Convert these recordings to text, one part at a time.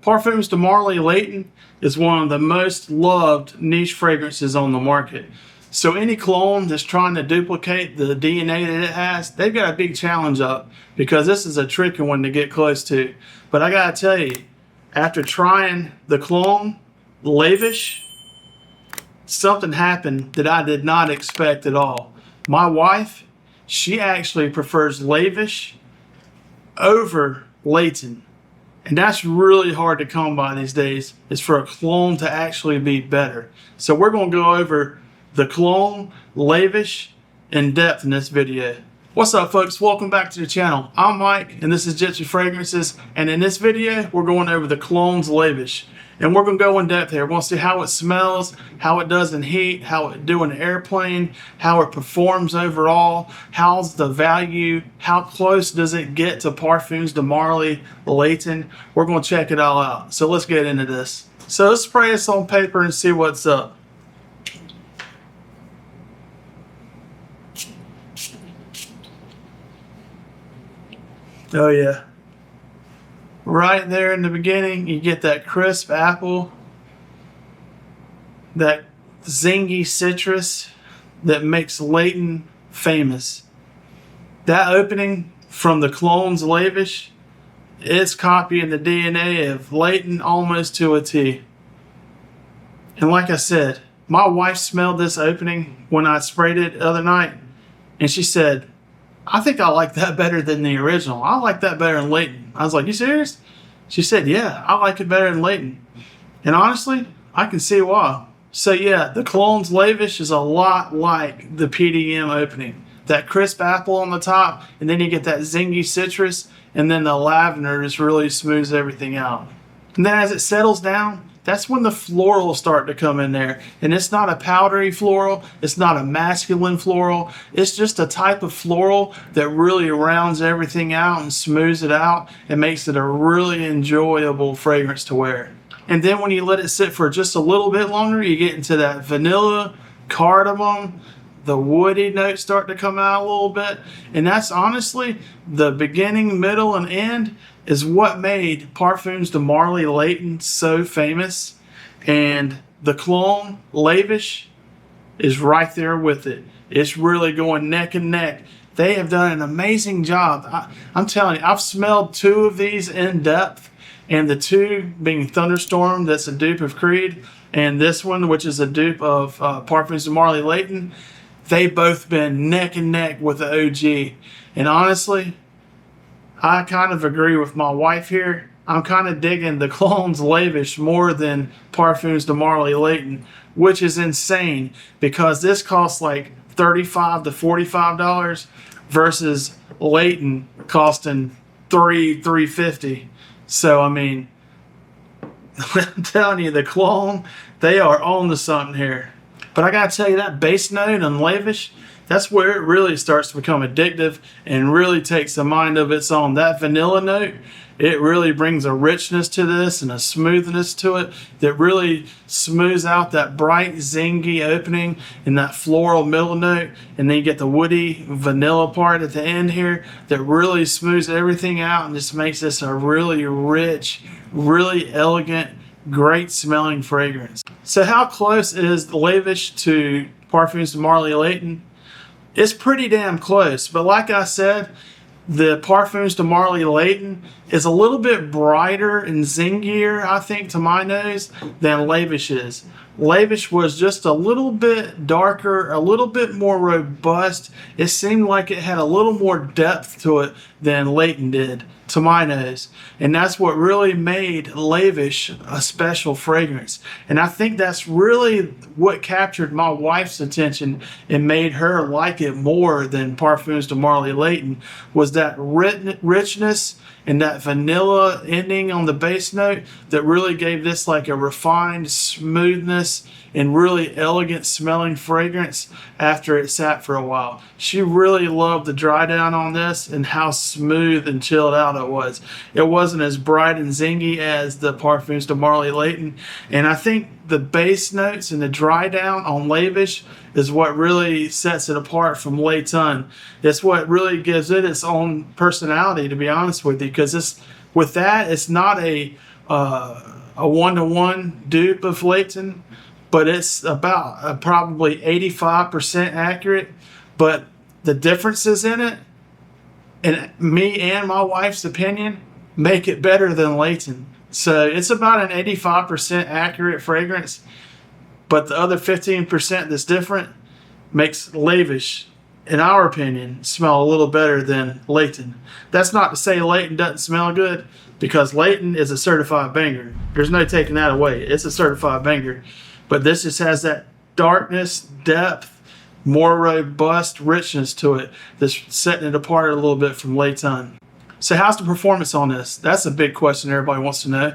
Parfums de Marly Layton is one of the most loved niche fragrances on the market. So any clone that's trying to duplicate the DNA that it has, they've got a big challenge up because this is a tricky one to get close to. But I gotta tell you, after trying the Clone Layvish, something happened that I did not expect at all. My wife, she actually prefers Layvish over Layton. And that's really hard to come by these days, is for a clone to actually be better. So we're going to go over the Clone Layvish in depth in this video. What's up, folks? Welcome back to the channel. I'm Mike and this is Gypsy Fragrances, and in this video we're going over the Clone Layvish. And we're going to go in depth here. We're going to see how it smells, how it does in heat, how it do in an airplane, how it performs overall, how's the value, how close does it get to Parfums de Marly Layton. We're going to check it all out. So let's get into this. So let's spray this on paper and see what's up. Oh yeah. Right there in the beginning, you get that crisp apple, that zingy citrus that makes Layton famous. That opening from the Clone Layvish is copying the DNA of Layton almost to a T. And like I said, my wife smelled this opening when I sprayed it the other night, and she said, I think I like that better than the original. I like that better than Layton. I was like, you serious? She said, yeah, I like it better than Layton. And honestly, I can see why. So yeah, the Clone Layvish is a lot like the PDM opening. That crisp apple on the top, and then you get that zingy citrus, and then the lavender just really smooths everything out. And then as it settles down, that's when the florals start to come in there. And it's not a powdery floral. It's not a masculine floral. It's just a type of floral that really rounds everything out and smooths it out and makes it a really enjoyable fragrance to wear. And then when you let it sit for just a little bit longer, you get into that vanilla, cardamom, the woody notes start to come out a little bit. And that's honestly the beginning, middle, and end is what made Parfums de Marly Layton so famous. And the Clone Layvish is right there with it. It's really going neck and neck. They have done an amazing job. I'm telling you, I've smelled two of these in depth, and the two being Thunderstorm, that's a dupe of Creed, and this one, which is a dupe of Parfums de Marly Layton. They both been neck and neck with the OG. And honestly, I kind of agree with my wife here. I'm kind of digging the Clone Layvish more than Parfums de Marly Layton, which is insane because this costs like $35 to $45 versus Layton costing $350. So I mean, I'm telling you, the Clone, they are on to something here. But I gotta tell you, that base note on Layvish, that's where it really starts to become addictive and really takes a mind of its own. That vanilla note, it really brings a richness to this and a smoothness to it that really smooths out that bright, zingy opening and that floral middle note. And then you get the woody vanilla part at the end here that really smooths everything out and just makes this a really rich, really elegant, great smelling fragrance. So how close is the Layvish to Parfums de Marly Layton? It's pretty damn close, but like I said, the Parfums de Marly Layton is a little bit brighter and zingier, I think, to my nose than Layvish is. Layvish was just a little bit darker, a little bit more robust. It seemed like it had a little more depth to it than Layton did, to my nose. And that's what really made Layvish a special fragrance. And I think that's really what captured my wife's attention and made her like it more than Parfums de Marly Layton, was that richness and that vanilla ending on the base note that really gave this like a refined smoothness and really elegant smelling fragrance after it sat for a while. She really loved the dry down on this and how smooth and chilled out it was. It wasn't as bright and zingy as the Parfums de Marly Layton. And I think the base notes and the dry down on Layvish is what really sets it apart from Layton. It's what really gives it its own personality, to be honest with you, because with that, it's not a a 1-to-1 dupe of Layton, but it's about probably 85% accurate. But the differences in it, in me and my wife's opinion, make it better than Layton. So it's about an 85% accurate fragrance, but the other 15% that's different makes Layvish, in our opinion, smell a little better than Layton. That's not to say Layton doesn't smell good, because Layton is a certified banger. There's no taking that away. It's a certified banger. But this just has that darkness, depth, more robust richness to it that's setting it apart a little bit from Layton. So how's the performance on this? That's a big question everybody wants to know.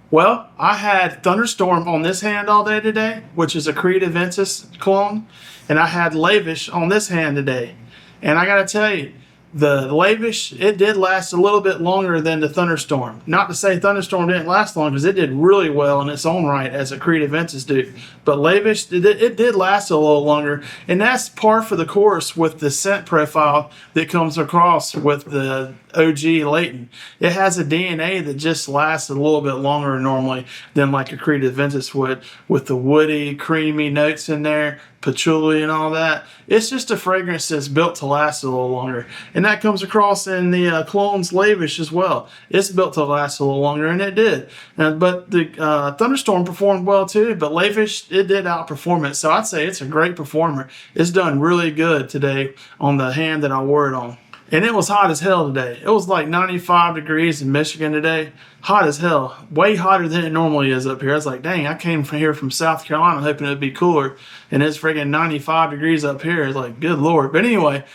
Well, I had Thunderstorm on this hand all day today, which is a Creative Ventus clone, and I had Layvish on this hand today. And I gotta tell you, the Layvish, it did last a little bit longer than the Thunderstorm. Not to say Thunderstorm didn't last long, because it did really well in its own right as a Creative Ventus dupe. But Layvish, it did last a little longer, and that's par for the course with the scent profile that comes across with the OG Layton. It has a DNA that just lasts a little bit longer normally than like a Creative Ventus would, with the woody, creamy notes in there, patchouli and all that. It's just a fragrance that's built to last a little longer. And that comes across in the Clone's Layvish as well. It's built to last a little longer, and it did. But the Thunderstorm performed well too, but Layvish, it did outperform it. So I'd say it's a great performer. It's done really good today on the hand that I wore it on. And it was hot as hell today. It was like 95 degrees in Michigan today. Hot as hell. Way hotter than it normally is up here. I was like, dang, I came from here from South Carolina hoping it would be cooler. And it's friggin' 95 degrees up here. It's like, good Lord. But anyway,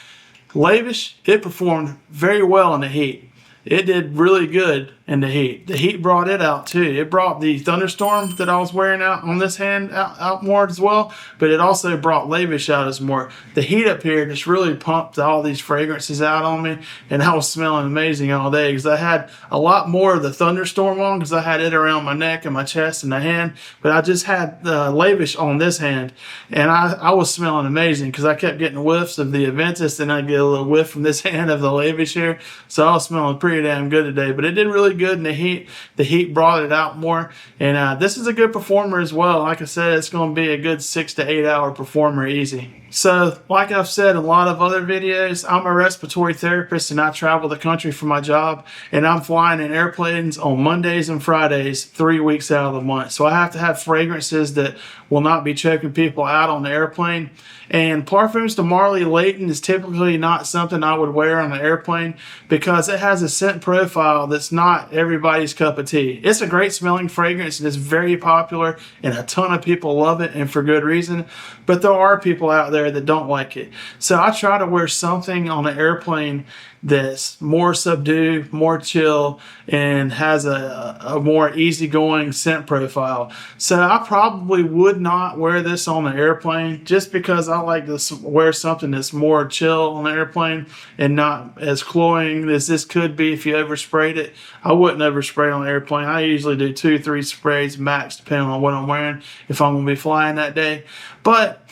Layvish, it performed very well in the heat. It did really good in the heat. The heat brought it out too. It brought the Thunderstorm that I was wearing out on this hand out more as well, but it also brought Layvish out as more. The heat up here just really pumped all these fragrances out on me, and I was smelling amazing all day because I had a lot more of the Thunderstorm on because I had it around my neck and my chest and the hand, but I just had the Layvish on this hand, and I was smelling amazing because I kept getting whiffs of the Aventus, and I get a little whiff from this hand of the Layvish here, so I was smelling pretty damn good today. But it did really good in the heat. The heat brought it out more, and this is a good performer as well. Like I said, it's going to be a good 6 to 8 hour performer easy. So like I've said in a lot of other videos, I'm a respiratory therapist and I travel the country for my job, and I'm flying in airplanes on Mondays and Fridays 3 weeks out of the month. So I have to have fragrances that will not be choking people out on the airplane. And Parfums de Marly Layton is typically not something I would wear on an airplane because it has a scent profile that's not everybody's cup of tea. It's a great smelling fragrance and it's very popular and a ton of people love it, and for good reason. But there are people out there that don't like it. So I try to wear something on an airplane that's more subdued, more chill, and has a more easygoing scent profile. So I probably would not wear this on the airplane just because I like to wear something that's more chill on the airplane and not as cloying as this could be if you oversprayed it. I wouldn't overspray on the airplane. I usually do 2-3 sprays max depending on what I'm wearing if I'm going to be flying that day. But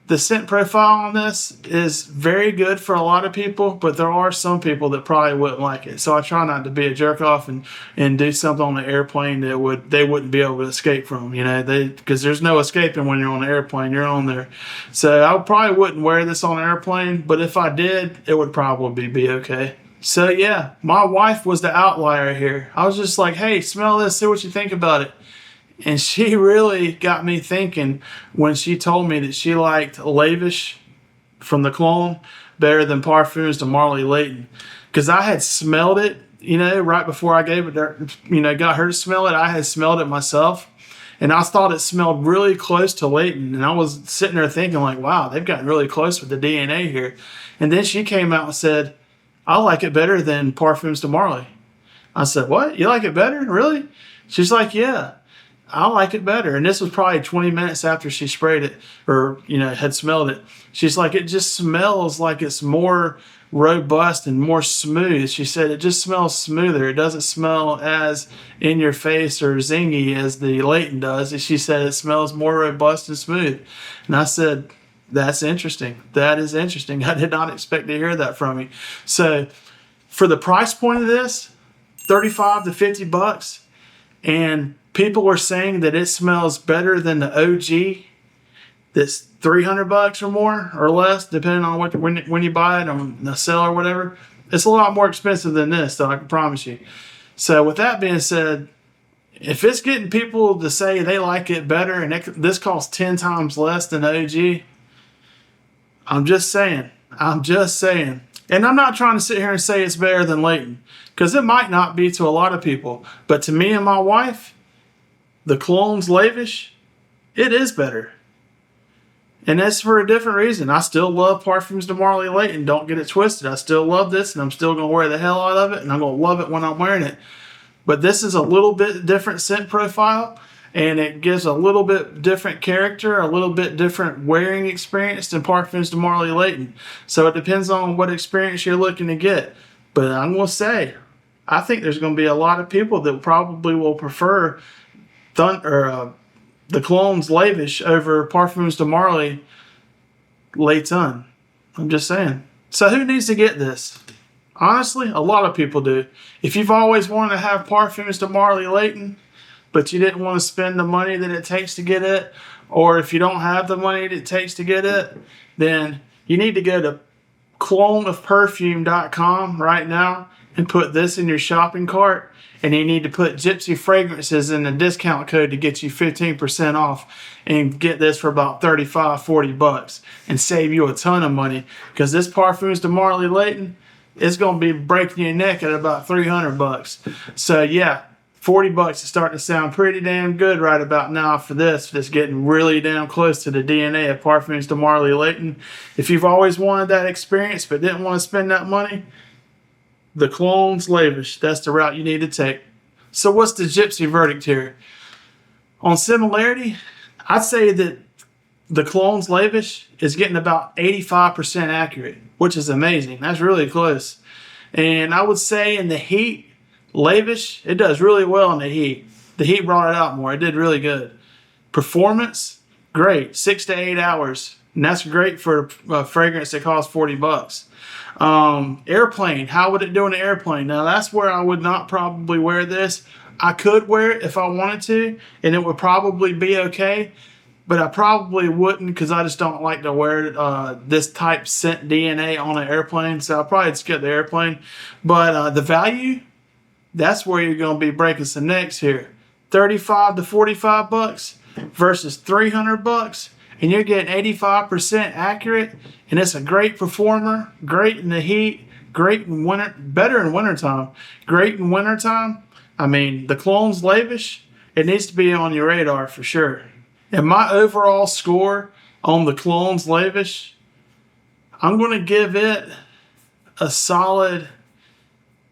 the scent profile on this is very good for a lot of people, but there are some people that probably wouldn't like it. So I try not to be a jerk off and do something on the airplane that they wouldn't be able to escape from, you know, because there's no escaping when you're on the airplane, you're on there. So I probably wouldn't wear this on an airplane, but if I did, it would probably be okay. So yeah, my wife was the outlier here. I was just like, hey, smell this, see what you think about it. And she really got me thinking when she told me that she liked Layvish from the Clone better than Parfums de Marly Layton. Because I had smelled it, you know, right before I gave it to her, you know, got her to smell it. I had smelled it myself. And I thought it smelled really close to Layton. And I was sitting there thinking like, wow, they've gotten really close with the DNA here. And then she came out and said, I like it better than Parfums de Marly. I said, what? You like it better? Really? She's like, yeah. I like it better. And this was probably 20 minutes after she sprayed it or, you know, had smelled it. She's like, it just smells like it's more robust and more smooth. She said it just smells smoother. It doesn't smell as in your face or zingy as the Layton does. And she said it smells more robust and smooth. And I said, that's interesting. That is interesting. I did not expect to hear that from you. So for the price point of this, 35 to 50 bucks, And people were saying that it smells better than the OG that's $300 or more or less, depending on when you buy it on the sale or whatever. It's a lot more expensive than this, though, I can promise you. So with that being said, if it's getting people to say they like it better and this costs 10 times less than OG, I'm just saying. And I'm not trying to sit here and say it's better than Layton, because it might not be to a lot of people. But to me and my wife, the Clone Layvish, it is better. And that's for a different reason. I still love Parfums de Marly Layton. Don't get it twisted. I still love this, and I'm still going to wear the hell out of it, and I'm going to love it when I'm wearing it. But this is a little bit different scent profile, and it gives a little bit different character, a little bit different wearing experience than Parfums de Marly Layton. So it depends on what experience you're looking to get. But I'm going to say, I think there's going to be a lot of people that probably will prefer the Clone Layvish over Parfums de Marly Layton. I'm just saying. So who needs to get this? Honestly, a lot of people do. If you've always wanted to have Parfums de Marly Layton, but you didn't want to spend the money that it takes to get it, or if you don't have the money that it takes to get it, then you need to go to cloneofperfume.com right now and put this in your shopping cart. And you need to put Gypsy Fragrances in the discount code to get you 15% off and get this for about $35-40 and save you a ton of money. Because this Parfums de Marly Layton, it's going to be breaking your neck at about $300. So yeah, $40 is starting to sound pretty damn good right about now for this. It's getting really damn close to the DNA of Parfums de Marly Layton. If you've always wanted that experience but didn't want to spend that money, the Clone Layvish, that's the route you need to take. So what's the Gypsy verdict here? On similarity, I'd say that the Clone Layvish is getting about 85% accurate, which is amazing. That's really close. And I would say in the heat, Layvish, it does really well in the heat. The heat brought it out more. It did really good. Performance, great. 6 to 8 hours. And that's great for a fragrance that costs $40. Airplane, how would it do in an airplane? Now that's where I would not probably wear this. I could wear it if I wanted to, and it would probably be okay, but I probably wouldn't because I just don't like to wear this type scent DNA on an airplane, so I'll probably skip the airplane. But the value, that's where you're going to be breaking some necks here. $35 to $45 versus $300. And you're getting 85% accurate, and it's a great performer, great in the heat, great in winter, better in wintertime, great in wintertime. I mean, the Clone Layvish, it needs to be on your radar for sure. And my overall score on the Clone Layvish, I'm going to give it a solid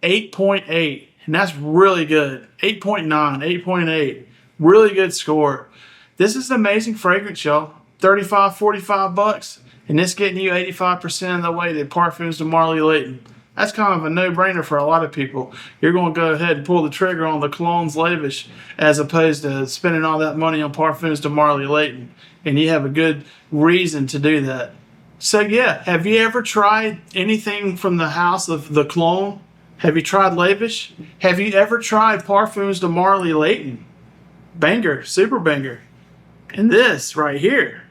8.8, and that's really good. 8.9, 8.8, really good score. This is an amazing fragrance, y'all. $35-45, and it's getting you 85% of the way to Parfums de Marly Layton. That's kind of a no-brainer for a lot of people. You're going to go ahead and pull the trigger on the Clone Layvish as opposed to spending all that money on Parfums de Marly Layton, and you have a good reason to do that. So yeah, have you ever tried anything from the house of the Clone? Have you tried Layvish? Have you ever tried Parfums de Marly Layton? Banger, super banger. And this right here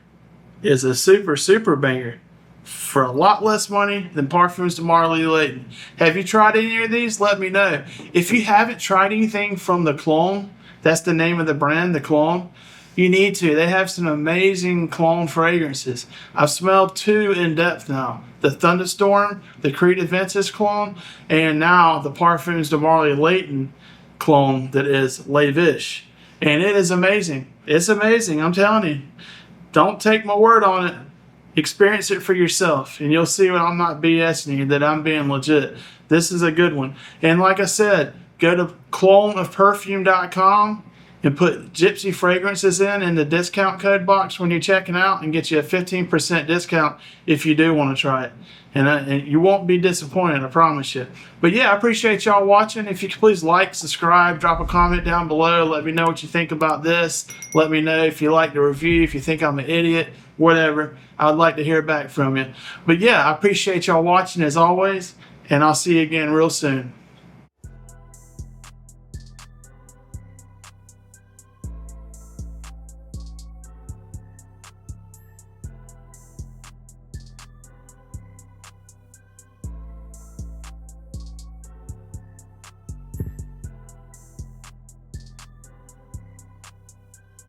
is a super banger for a lot less money than Parfums de Marly Layton. Have you tried any of these? Let me know. If you haven't tried anything from the Clone, that's the name of the brand, the Clone, you need to. They have some amazing Clone fragrances. I've smelled 2 in depth now. The Thunderstorm, the Creative Ventus Clone, and now the Parfums de Marly Layton Clone that is Layvish. And it is amazing. It's amazing, I'm telling you. Don't take my word on it. Experience it for yourself, and you'll see when I'm not BSing you, that I'm being legit. This is a good one. And like I said, go to cloneofperfume.com and put Gypsy Fragrances in the discount code box when you're checking out and get you a 15% discount if you do want to try it. And you won't be disappointed, I promise you. But yeah, I appreciate y'all watching. If you could please like, subscribe, drop a comment down below. Let me know what you think about this. Let me know if you like the review, if you think I'm an idiot, whatever. I would like to hear back from you. But yeah, I appreciate y'all watching as always, and I'll see you again real soon.